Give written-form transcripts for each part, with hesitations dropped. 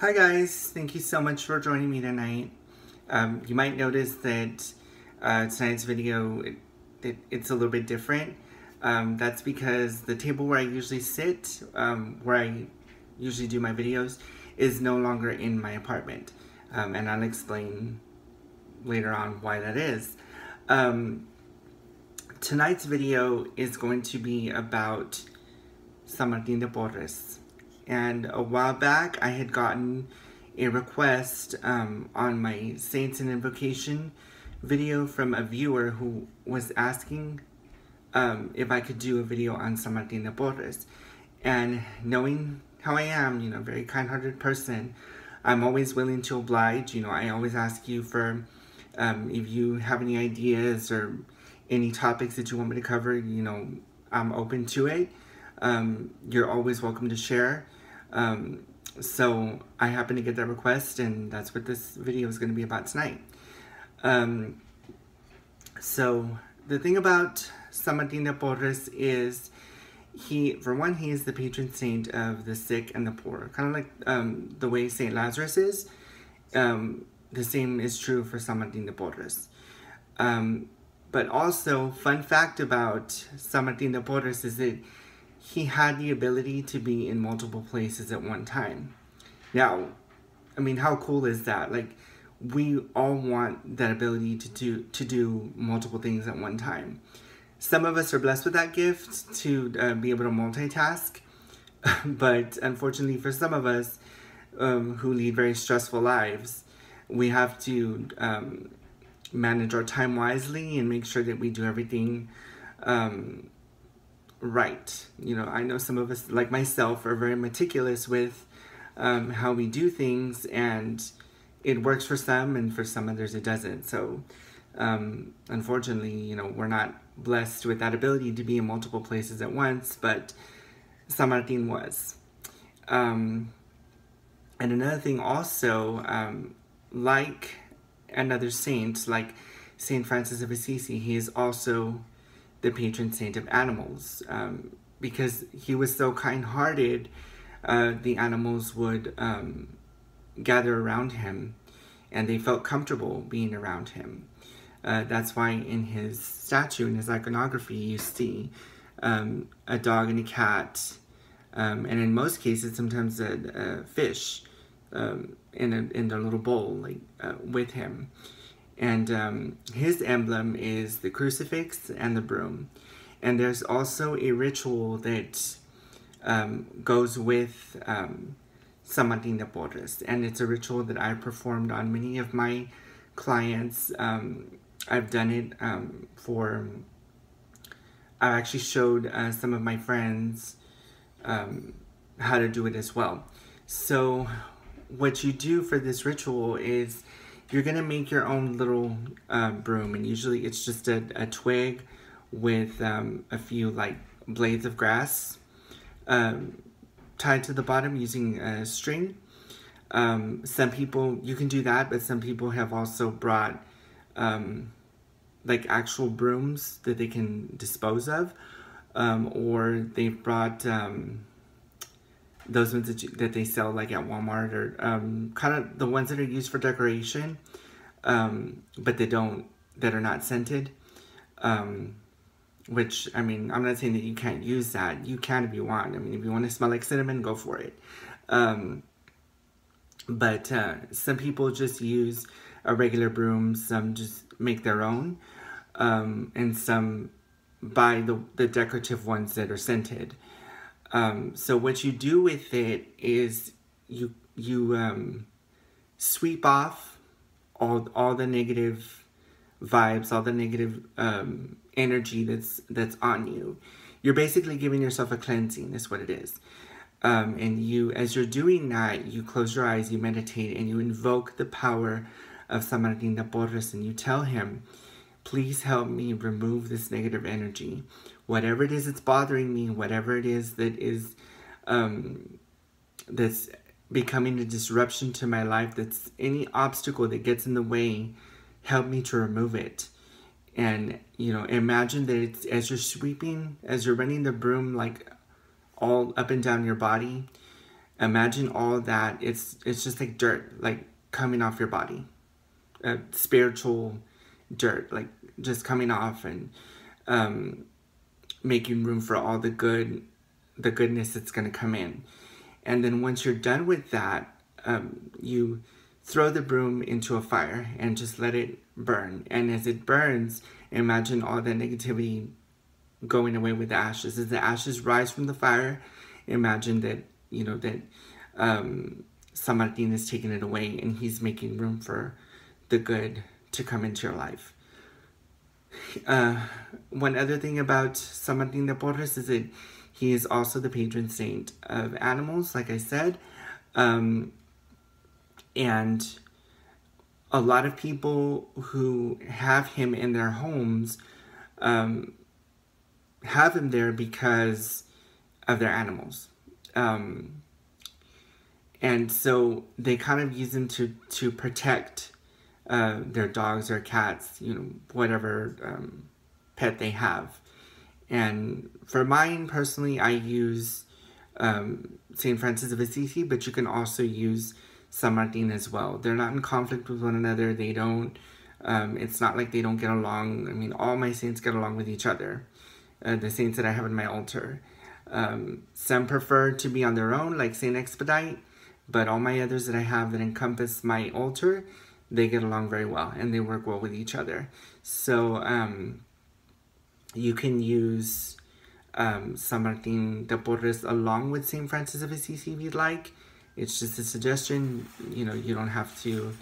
Hi guys, thank you so much for joining me tonight. You might notice that tonight's video, it's a little bit different. That's because the table where I usually sit, where I usually do my videos, is no longer in my apartment. And I'll explain later on why that is. Tonight's video is going to be about San Martín de Porres. And a while back, I had gotten a request on my Saints and Invocation video from a viewer who was asking if I could do a video on San Martín de Porres. And knowing how I am, you know, very kind-hearted person, I'm always willing to oblige. You know, I always ask you for if you have any ideas or any topics that you want me to cover, you know, I'm open to it. You're always welcome to share. So I happened to get that request, and that's what this video is going to be about tonight. So the thing about San Martín de Porres is for one, he is the patron saint of the sick and the poor. Kind of like the way Saint Lazarus is. The same is true for San Martín de Porres. But also, fun fact about San Martín de Porres is that he had the ability to be in multiple places at one time. Now, I mean, how cool is that? Like, we all want that ability to do multiple things at one time. Some of us are blessed with that gift to be able to multitask, but unfortunately for some of us who lead very stressful lives, we have to manage our time wisely and make sure that we do everything right. You know, I know some of us, like myself, are very meticulous with how we do things, and it works for some, and for some others it doesn't. So, unfortunately, you know, we're not blessed with that ability to be in multiple places at once, but San Martín was. And another thing also, like another saint, like Saint Francis of Assisi, he is also the patron saint of animals. Because he was so kind-hearted, the animals would gather around him, and they felt comfortable being around him. That's why in his statue, in his iconography, you see a dog and a cat, and in most cases, sometimes a fish in their little bowl, like with him. And his emblem is the crucifix and the broom. And there's also a ritual that goes with San Martín de Porres, and it's a ritual that I performed on many of my clients. I've done it I actually showed some of my friends how to do it as well. So what you do for this ritual is you're going to make your own little broom, and usually it's just a twig with a few like blades of grass tied to the bottom using a string. Some people, you can do that, but some people have also brought like actual brooms that they can dispose of, or they've brought those ones that they sell like at Walmart, or kind of the ones that are used for decoration, but that are not scented. Which, I mean, I'm not saying that you can't use that. You can if you want. I mean, if you want to smell like cinnamon, go for it. But some people just use a regular broom. Some just make their own. And some buy the decorative ones that are scented. So what you do with it is you sweep off all the negative vibes, all the negative energy that's on you. You're basically giving yourself a cleansing, is what it is. And as you're doing that, you close your eyes, you meditate, and you invoke the power of San Martín de Porres, and you tell him, please help me remove this negative energy. Whatever it is that's bothering me, whatever it is that is that's becoming a disruption to my life, that's any obstacle that gets in the way, help me to remove it. And, you know, imagine that it's, as you're sweeping, as you're running the broom like all up and down your body, Imagine all that. It's just like dirt, like coming off your body, spiritual dirt, like just coming off, and making room for all the goodness that's going to come in. And then once you're done with that, you throw the broom into a fire and just let it burn. And as it burns, imagine all that negativity going away with the ashes. As the ashes rise from the fire, imagine that, that San Martin is taking it away and he's making room for the good to come into your life. One other thing about San Martin de Porres is that he is also the patron saint of animals, like I said. And a lot of people who have him in their homes have him there because of their animals. And so they kind of use him to protect their dogs or cats, whatever pet they have. And for mine, personally, I use St. Francis of Assisi, but you can also use San Martin as well. They're not in conflict with one another. They don't, it's not like they don't get along. I mean, all my saints get along with each other, the saints that I have in my altar. Some prefer to be on their own, like St. Expedite, but all my others that I have that encompass my altar, they get along very well, and they work well with each other. So, you can use San Martin de Porres along with St. Francis of Assisi if you'd like. It's just a suggestion. You don't have to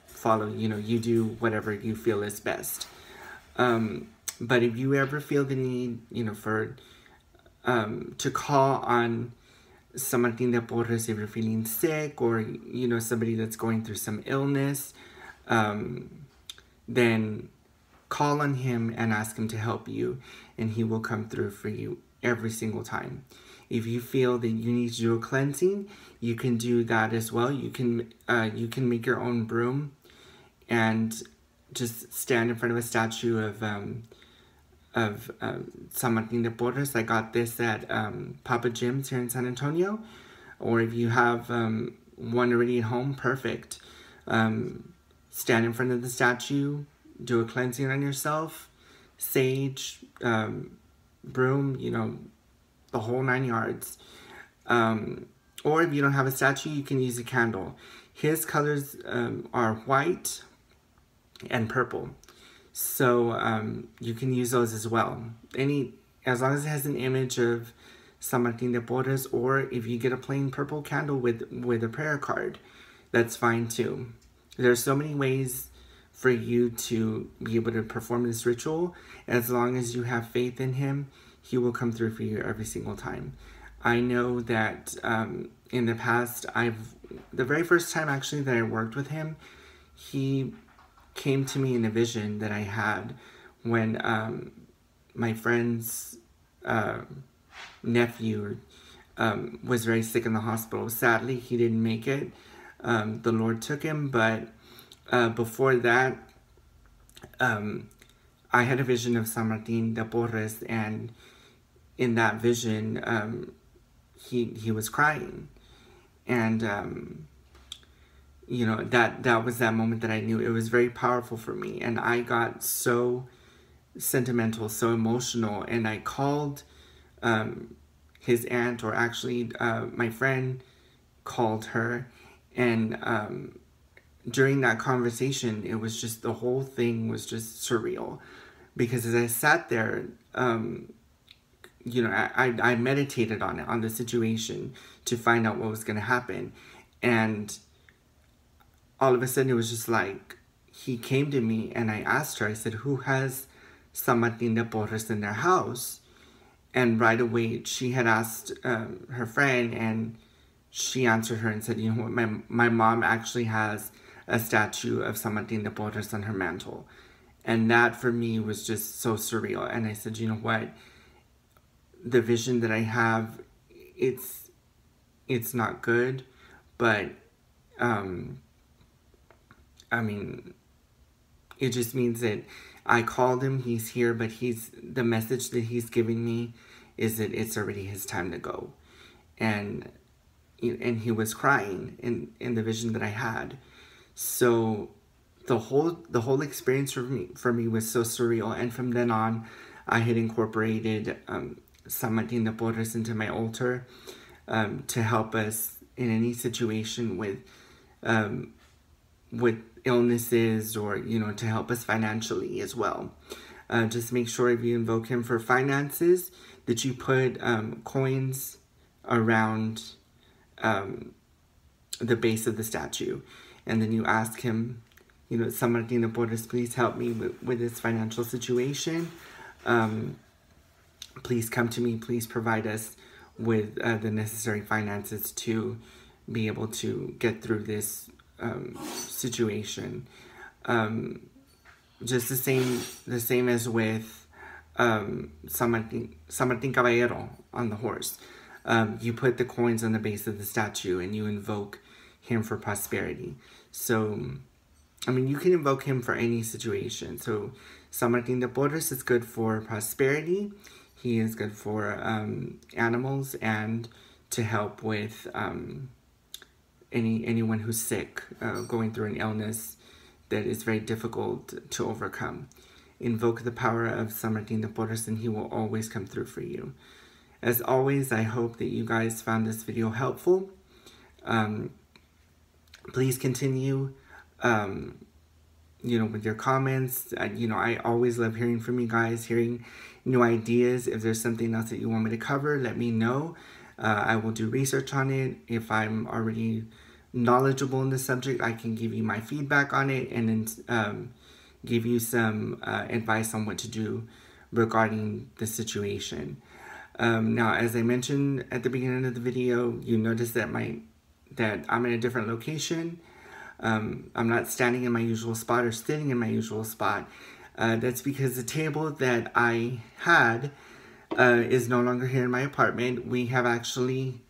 follow. You do whatever you feel is best. But if you ever feel the need, for to call on San Martin de Porres if you're feeling sick, or somebody that's going through some illness, then call on him and ask him to help you, and he will come through for you every single time. If you feel that you need to do a cleansing, you can do that as well. You can make your own broom and just stand in front of a statue of San Martin de Porres. I got this at Papa Jim's here in San Antonio. Or if you have one already at home, perfect. Stand in front of the statue, do a cleansing on yourself, sage, broom, the whole 9 yards. Or if you don't have a statue, you can use a candle. His colors are white and purple. So you can use those as well. As long as it has an image of San Martin de Porres, or if you get a plain purple candle with a prayer card, that's fine too. There's so many ways for you to be able to perform this ritual. As long as you have faith in him, he will come through for you every single time. I know that in the past, the very first time actually that I worked with him, he came to me in a vision that I had when my friend's nephew was very sick in the hospital. Sadly, he didn't make it. The Lord took him, but before that, I had a vision of San Martin de Porres, and in that vision, he was crying, and that was that moment that I knew it was very powerful for me, and I got so sentimental, so emotional, and I called his aunt, or actually my friend called her, and during that conversation, it was just, the whole thing was just surreal, because as I sat there, I meditated on it, on the situation, to find out what was going to happen, and all of a sudden it was just like, he came to me, and I asked her, I said, who has San Martin de Porres in their house? And right away, she had asked her friend, and she answered her and said, you know what, my mom actually has a statue of San Martin de Porres on her mantle. And that for me was just so surreal. And I said, you know what, the vision that I have, it's not good, but I mean, it just means that I called him, he's here, but the message that he's giving me is that it's already his time to go. and he was crying in the vision that I had. So the whole experience for me was so surreal, and from then on, I had incorporated San Martin de Porres into my altar to help us in any situation with illnesses, or to help us financially as well. Just make sure if you invoke him for finances that you put coins around the base of the statue, and then you ask him, San Martin de Porres, please help me with this financial situation. Please come to me. Please provide us with the necessary finances to be able to get through this situation. Just the same as with San Martin Caballero on the horse. You put the coins on the base of the statue and you invoke him for prosperity. So, I mean, you can invoke him for any situation. So, San Martin de Porres is good for prosperity. He is good for animals, and to help with anyone who's sick, going through an illness that is very difficult to overcome. Invoke the power of San Martin de Porres and he will always come through for you. As always, I hope that you guys found this video helpful. Please continue, with your comments. I always love hearing from you guys, hearing new ideas. If there's something else that you want me to cover, let me know. I will do research on it. If I'm already knowledgeable in the subject, I can give you my feedback on it, and then give you some advice on what to do regarding the situation. Now, as I mentioned at the beginning of the video, you notice that I'm in a different location. I'm not standing in my usual spot or sitting in my usual spot. That's because the table that I had is no longer here in my apartment. We have actually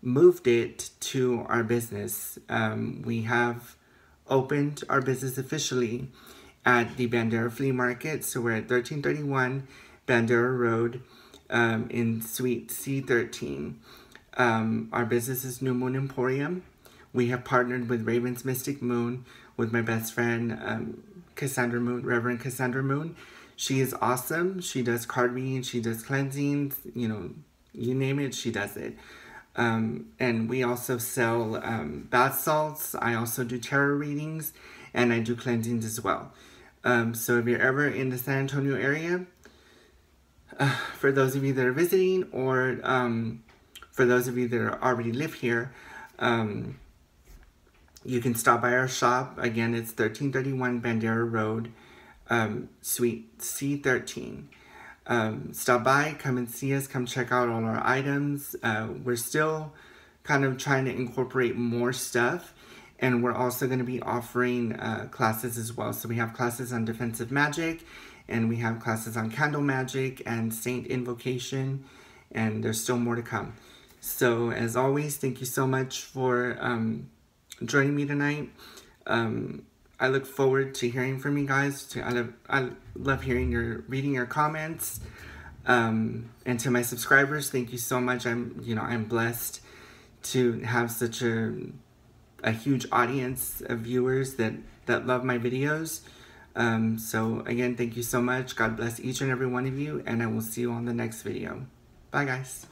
moved it to our business. We have opened our business officially at the Bandera Flea Market. So we're at 1331 Bandera Road in Suite C13. Our business is New Moon Emporium. We have partnered with Raven's Mystic Moon with my best friend, Cassandra Moon, Reverend Cassandra Moon. She is awesome. She does card reading, she does cleansings, you name it, she does it. And we also sell bath salts. I also do tarot readings, and I do cleansings as well. So if you're ever in the San Antonio area, for those of you that are visiting, or for those of you that already live here, you can stop by our shop. Again, it's 1331 Bandera Road, Suite C13. Stop by, come and see us, come check out all our items. We're still kind of trying to incorporate more stuff, and we're also going to be offering classes as well. So we have classes on defensive magic, and we have classes on candle magic and saint invocation, and there's still more to come. So as always, thank you so much for joining me tonight. I look forward to hearing from you guys. I love reading your comments. And to my subscribers, thank you so much. I'm blessed to have such a huge audience of viewers that love my videos. So again, thank you so much. God bless each and every one of you, and I will see you on the next video. Bye, guys.